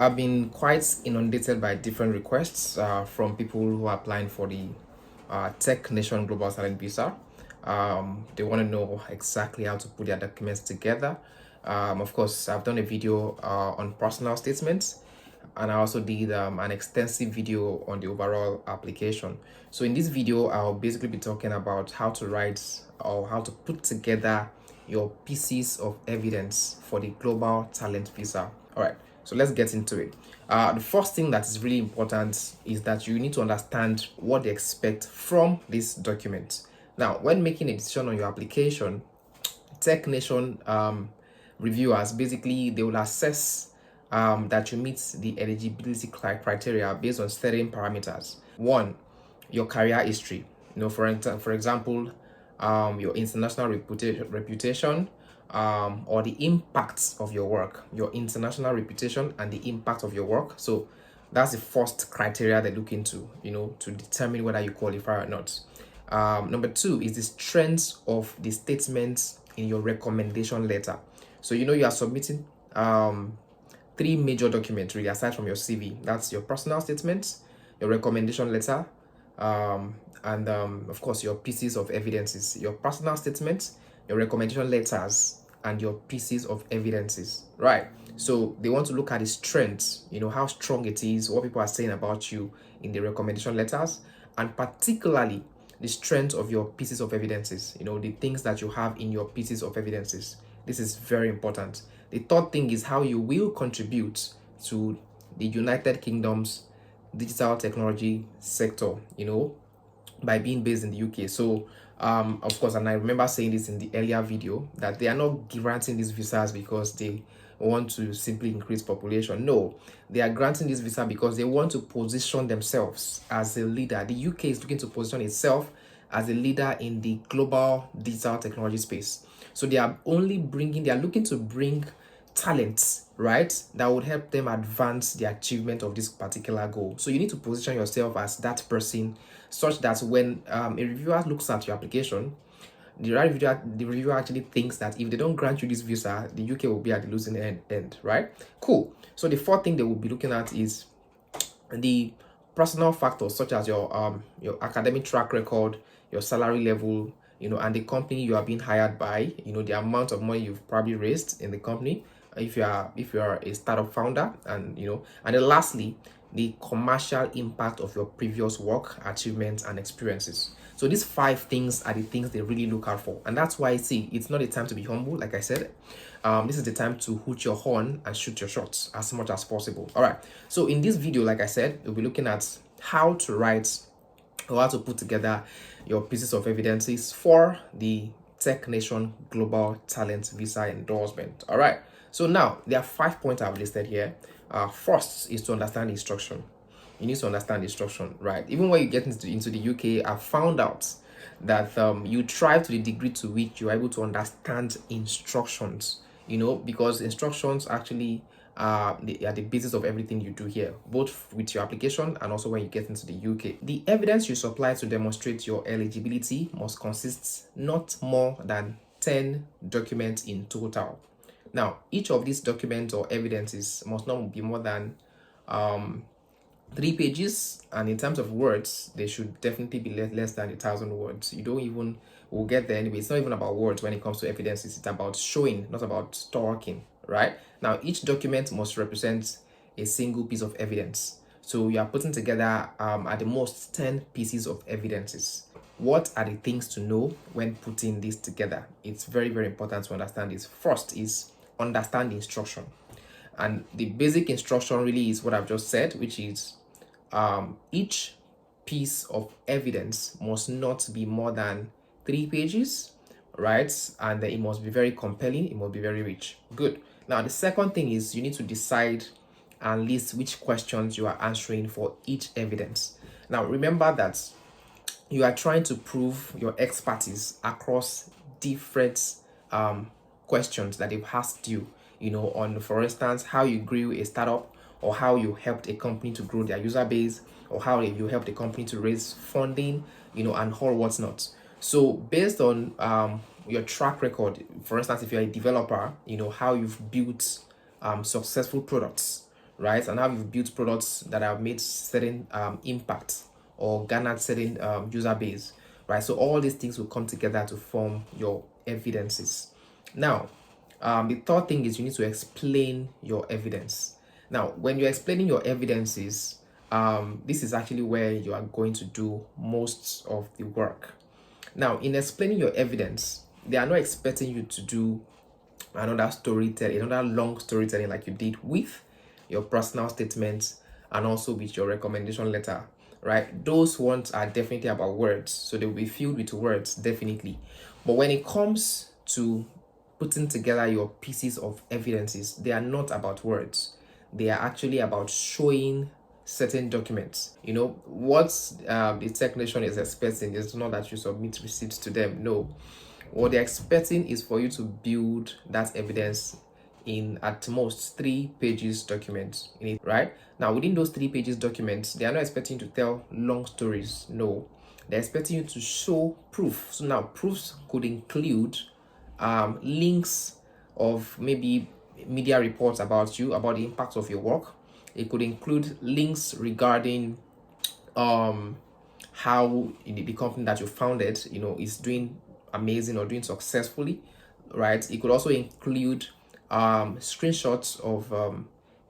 I've been quite inundated by different requests from people who are applying for the Tech Nation Global Talent Visa. They want to know exactly how to put their documents together. Of course, I've done a video on personal statements, and I also did an extensive video on the overall application. So in this video, I'll basically be talking about how to write or how to put together your pieces of evidence for the Global Talent Visa. All right, so let's get into it. The first thing that is really important is that you need to understand what they expect from this document. Now, when making a decision on your application, Tech Nation reviewers basically they will assess that you meet the eligibility criteria based on certain parameters. One, your career history. For example, your international reputation, or the impacts of your work, your international reputation and the impact of your work. So that's the first criteria they look into, to determine whether you qualify or not. Number two is the strength of the statements in your recommendation letter. So you are submitting three major documents really aside from your CV. That's your personal statement, your recommendation letter, and of course your pieces of evidences. Your personal statement, your recommendation letters, and your pieces of evidences. Right. So they want to look at the strengths, how strong it is, what people are saying about you in the recommendation letters, and particularly the strength of your pieces of evidences, the things that you have in your pieces of evidences. This is very important. The third thing is how you will contribute to the United Kingdom's digital technology sector, by being based in the UK. So, of course, and I remember saying this in the earlier video that they are not granting these visas because they want to simply increase population. No, they are granting this visa because they want to position themselves as a leader. The UK is looking to position itself as a leader in the global digital technology space. So they are looking to bring talents, right, that would help them advance the achievement of this particular goal. So you need to position yourself as that person such that when a reviewer looks at your application, the reviewer actually thinks that if they don't grant you this visa, the UK will be at the losing end, right? Cool. So the fourth thing they will be looking at is the personal factors such as your academic track record, your salary level, and the company you are being hired by, the amount of money you've probably raised in the company, if you are a startup founder, and then lastly, the commercial impact of your previous work, achievements, and experiences. So these five things are the things they really look out for, and that's why it's not a time to be humble. Like I said, this is the time to hoot your horn and shoot your shots as much as possible. All right. So in this video, like I said, we'll be looking at how to write or how to put together your pieces of evidences for the Tech Nation Global Talent Visa endorsement. All right. So now there are 5 points I've listed here. First is to understand the instruction. You need to understand the instruction, right? Even when you get into the UK, I've found out that you thrive to the degree to which you're able to understand instructions, because instructions actually they are the basis of everything you do here, both with your application and also when you get into the UK. The evidence you supply to demonstrate your eligibility must consist not more than 10 documents in total. Now, each of these documents or evidences must not be more than 3 pages, and in terms of words, they should definitely be less than 1,000 words. You don't even We'll get there anyway. It's not even about words when it comes to evidences. It's about showing, not about talking, right? Now, each document must represent a single piece of evidence. So you are putting together at the most 10 pieces of evidences. What are the things to know when putting this together? It's very, very important to understand this. First is understand the instruction. And the basic instruction really is what I've just said, which is each piece of evidence must not be more than 3 pages, right? And it must be very compelling, it must be very rich. Good. Now, the second thing is you need to decide and list which questions you are answering for each evidence. Now, remember that you are trying to prove your expertise across different questions that they've asked you, on, for instance, how you grew a startup, or how you helped a company to grow their user base, or how you helped a company to raise funding, and all what's not. So based on your track record, for instance, if you're a developer, how you've built successful products, right? And how you've built products that have made certain impact or garnered certain user base, right? So all these things will come together to form your evidences. Now, the third thing is you need to explain your evidence. Now, when you're explaining your evidences, this is actually where you are going to do most of the work. Now, in explaining your evidence, they are not expecting you to do another long storytelling like you did with your personal statements and also with your recommendation letter, right? Those ones are definitely about words, so they will be filled with words, definitely. But when it comes to putting together your pieces of evidences, they are not about words. They are actually about showing certain documents. What the technician is expecting is not that you submit receipts to them. No, what they're expecting is for you to build that evidence in at most 3 pages document in it, right? Now, within those 3 pages documents, they are not expecting you to tell long stories. No, they're expecting you to show proof. So now proofs could include links of maybe media reports about you, about the impact of your work. It could include links regarding how the company that you founded is doing amazing or doing successfully, right? It could also include screenshots of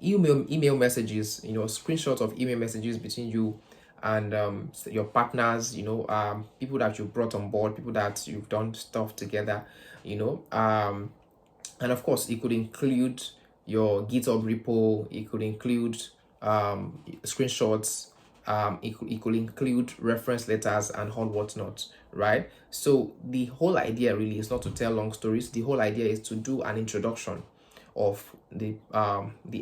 email messages, screenshots of email messages between you and your partners, people that you brought on board, people that you've done stuff together, and of course it could include your GitHub repo. It could include screenshots. It could include reference letters and all whatnot, right? So the whole idea really is not to tell long stories. The whole idea is to do an introduction of the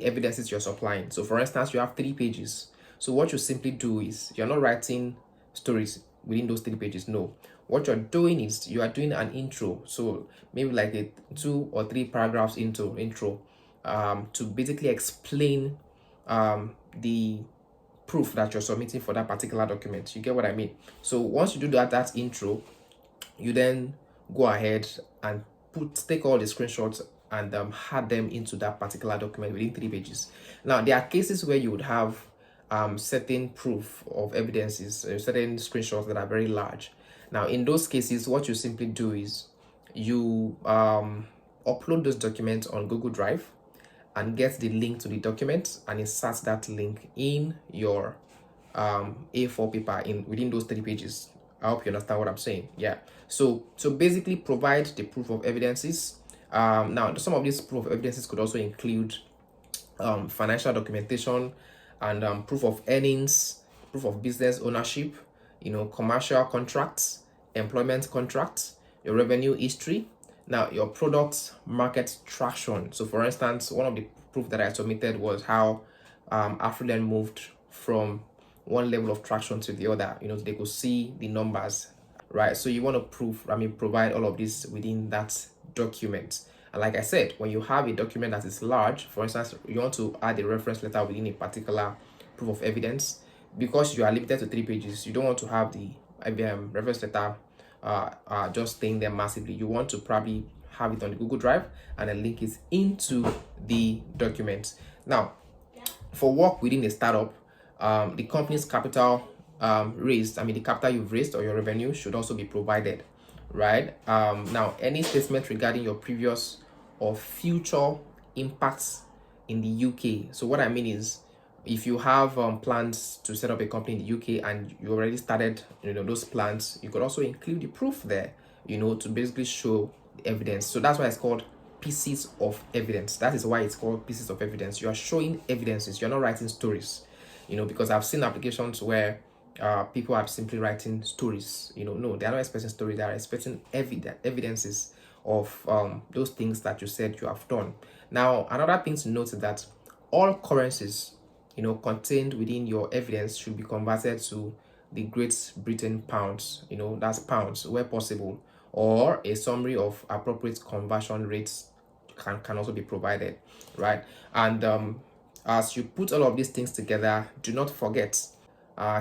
evidences you're supplying. So for instance, you have 3 pages. So what you simply do is you're not writing stories within those 3 pages. No, what you're doing is you are doing an intro. So maybe like a 2 or 3 paragraphs into intro, to basically explain the proof that you're submitting for that particular document. You get what I mean? So once you do that intro, you then go ahead and take all the screenshots and add them into that particular document within 3 pages. Now, there are cases where you would have certain proof of evidences, certain screenshots that are very large. Now, in those cases, what you simply do is you upload those documents on Google Drive and get the link to the document and insert that link in your A4 paper within those 3 pages. I hope you understand what I'm saying. Yeah. So basically provide the proof of evidences. Now some of these proof of evidences could also include financial documentation and proof of earnings, proof of business ownership, commercial contracts, employment contracts, your revenue history. Now, your product market traction. So, for instance, one of the proof that I submitted was how Afriland moved from one level of traction to the other. They could see the numbers, right? So you want to provide all of this within that document. And like I said, when you have a document that is large, for instance, you want to add a reference letter within a particular proof of evidence, because you are limited to 3 pages, you don't want to have the reference letter just staying there massively. You want to probably have it on the Google Drive and then link it into the document. Now, for work within a startup, the company's capital raised, the capital you've raised or your revenue should also be provided, right? Now, any statement regarding your previous or future impacts in the UK. So what I mean is, if you have plans to set up a company in the UK and you already started, those plans, you could also include the proof there, to basically show the evidence. So that's why it's called pieces of evidence. That is why it's called pieces of evidence. You are showing evidences. You're not writing stories, because I've seen applications where people are simply writing stories. No, they are not expecting stories. They are expecting evidences of those things that you said you have done. Now, another thing to note is that all currencies contained within your evidence should be converted to the Great Britain pounds, that's pounds where possible, or a summary of appropriate conversion rates can also be provided, right? And as you put all of these things together, do not forget,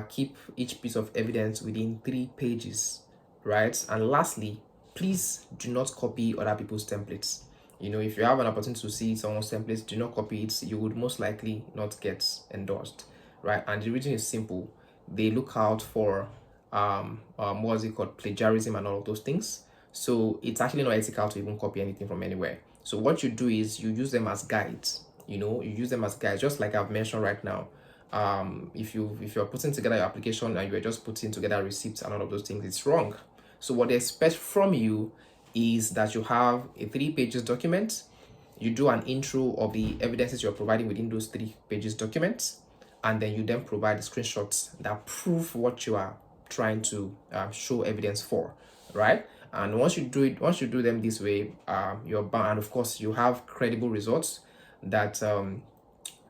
keep each piece of evidence within 3 pages, right? And lastly, please do not copy other people's templates. You know, if you have an opportunity to see someone's templates, do not copy it. You would most likely not get endorsed, right? And the reason is simple. They look out for what's it called, plagiarism and all of those things. So it's actually not ethical to even copy anything from anywhere. So what you do is you use them as guides. You know, you use them as guides, just like I've mentioned right now. If you're putting together your application and you're just putting together receipts and all of those things, it's wrong. So what they expect from you is that you have a 3 pages document. You do an intro of the evidences you're providing within those 3 pages documents, and then you then provide the screenshots that prove what you are trying to show evidence for, right? And once you do them this way, you're bound, and of course you have credible results that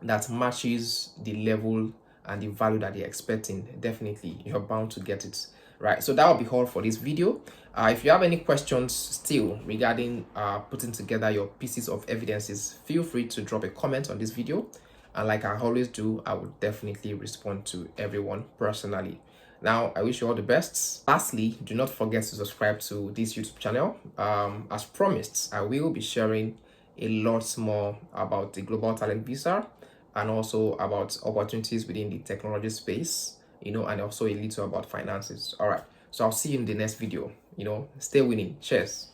that matches the level and the value that they're expecting. Definitely you're bound to get it, right? So that will be all for this video. If you have any questions still regarding putting together your pieces of evidences, feel free to drop a comment on this video, and like I always do, I will definitely respond to everyone personally. Now I wish you all the best. Lastly, do not forget to subscribe to this YouTube channel. As promised, I will be sharing a lot more about the global talent visa, and also about opportunities within the technology space, you know, and also a little about finances. All right, so I'll see you in the next video. You know, stay winning. Cheers.